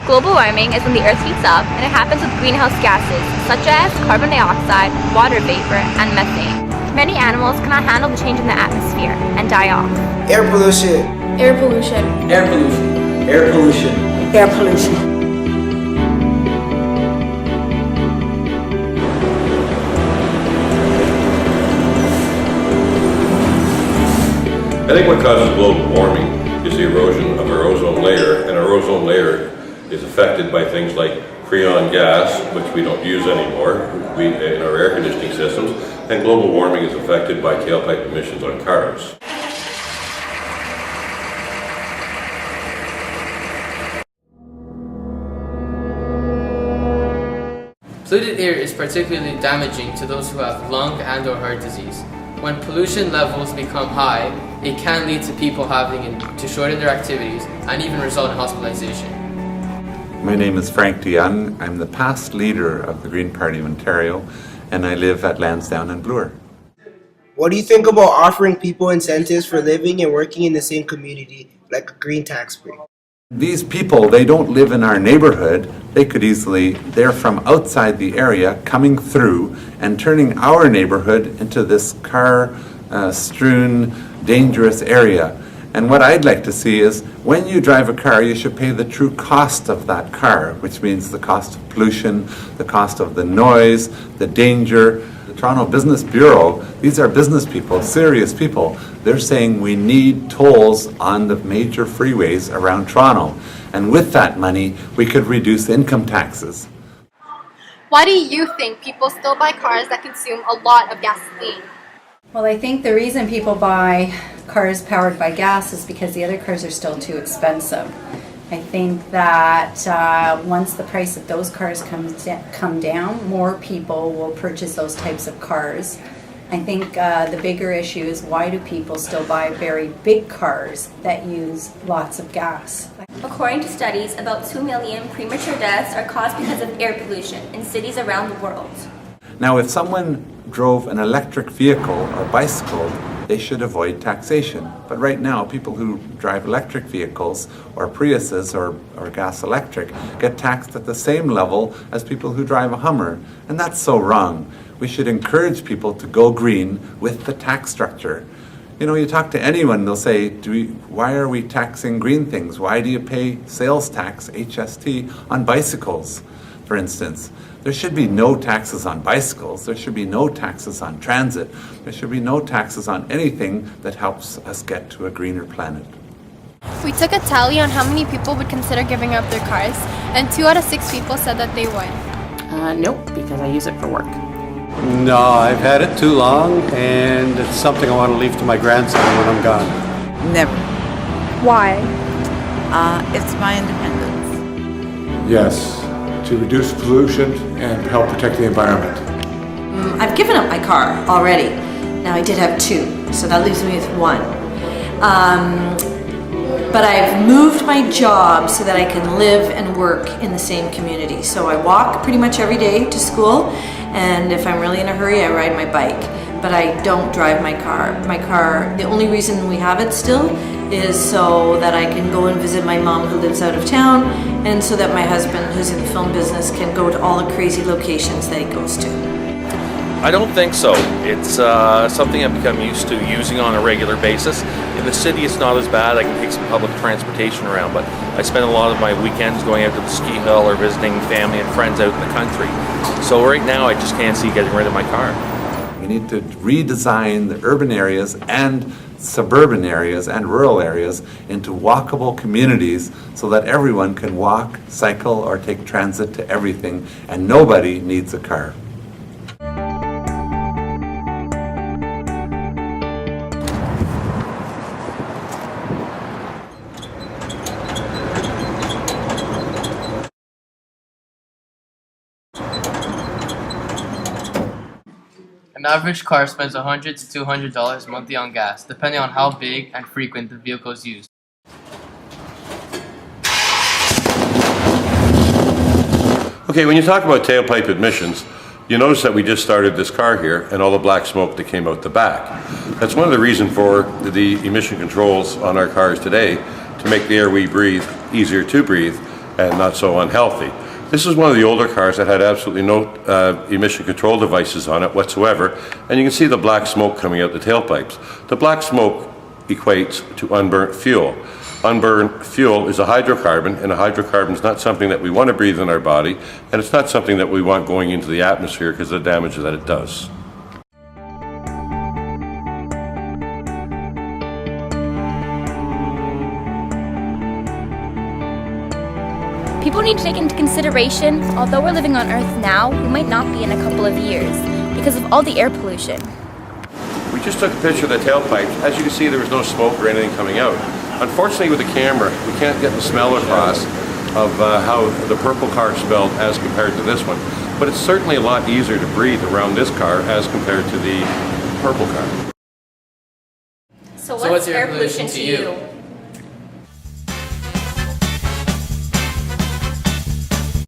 Global warming is when the earth heats up, and it happens with greenhouse gases such as carbon dioxide, water vapor, and methane. Many animals cannot handle the change in the atmosphere and die off. Air pollution. Air pollution. Air pollution. Air pollution. Air pollution. I think what causes global warming is the erosion of our ozone layer, and our ozone layer is affected by things like freon gas, which we don't use anymore in our air conditioning systems, and global warming is affected by tailpipe emissions on cars. Polluted air is particularly damaging to those who have lung and/or heart disease. When pollution levels become high, it can lead to people having to shorten their activities and even result in hospitalization. My name is Frank DeYoung. I'm the past leader of the Green Party of Ontario, and I live at Lansdowne and Bloor. What do you think about offering people incentives for living and working in the same community, like a green tax break? These people, they don't live in our neighborhood. They're from outside the area coming through and turning our neighborhood into this car-strewn, dangerous area. And what I'd like to see is when you drive a car, you should pay the true cost of that car, which means the cost of pollution, the cost of the noise, the danger. The Toronto Business Bureau, these are business people, serious people. They're saying we need tolls on the major freeways around Toronto. And with that money, we could reduce income taxes. Why do you think people still buy cars that consume a lot of gasoline? Well, I think the reason people buy cars powered by gas is because the other cars are still too expensive. I think that once the price of those cars come down, more people will purchase those types of cars. I think the bigger issue is why do people still buy very big cars that use lots of gas? According to studies, about 2 million premature deaths are caused because of air pollution in cities around the world. Now, if someone drove an electric vehicle or bicycle, they should avoid taxation. But right now, people who drive electric vehicles or Priuses or gas electric get taxed at the same level as people who drive a Hummer. And that's so wrong. We should encourage people to go green with the tax structure. You know, you talk to anyone, they'll say, why are we taxing green things? Why do you pay sales tax, HST, on bicycles, for instance? There should be no taxes on bicycles. There should be no taxes on transit. There should be no taxes on anything that helps us get to a greener planet. We took a tally on how many people would consider giving up their cars, and 2 out of 6 people said that they would. Nope, because I use it for work. No, I've had it too long, and it's something I want to leave to my grandson when I'm gone. Never. Why? It's my independence. Yes, to reduce pollution and help protect the environment. I've given up my car already. Now I did have 2, so that leaves me with 1. But I've moved my job so that I can live and work in the same community. So I walk pretty much every day to school, and if I'm really in a hurry, I ride my bike. But I don't drive my car. My car, the only reason we have it still is so that I can go and visit my mom who lives out of town, and so that my husband, who's in the film business, can go to all the crazy locations that he goes to. I don't think so. It's something I've become used to using on a regular basis. In the city it's not as bad. I can take some public transportation around, but I spend a lot of my weekends going out to the ski hill or visiting family and friends out in the country. So right now I just can't see getting rid of my car. We need to redesign the urban areas and suburban areas and rural areas into walkable communities so that everyone can walk, cycle, or take transit to everything, and nobody needs a car. An average car spends $100 to $200 monthly on gas, depending on how big and frequent the vehicle is used. Okay, when you talk about tailpipe emissions, you notice that we just started this car here and all the black smoke that came out the back. That's one of the reasons for the emission controls on our cars today, to make the air we breathe easier to breathe, and not so unhealthy. This is one of the older cars that had absolutely no emission control devices on it whatsoever, and you can see the black smoke coming out the tailpipes. The black smoke equates to unburnt fuel. Unburnt fuel is a hydrocarbon, and a hydrocarbon is not something that we want to breathe in our body, and it's not something that we want going into the atmosphere because of the damage that it does. People need to take into consideration, although we're living on Earth now, we might not be in a couple of years because of all the air pollution. We just took a picture of the tailpipes. As you can see, there was no smoke or anything coming out. Unfortunately, with the camera, we can't get the smell across of how the purple car smelled as compared to this one. But it's certainly a lot easier to breathe around this car as compared to the purple car. So what's air pollution to you?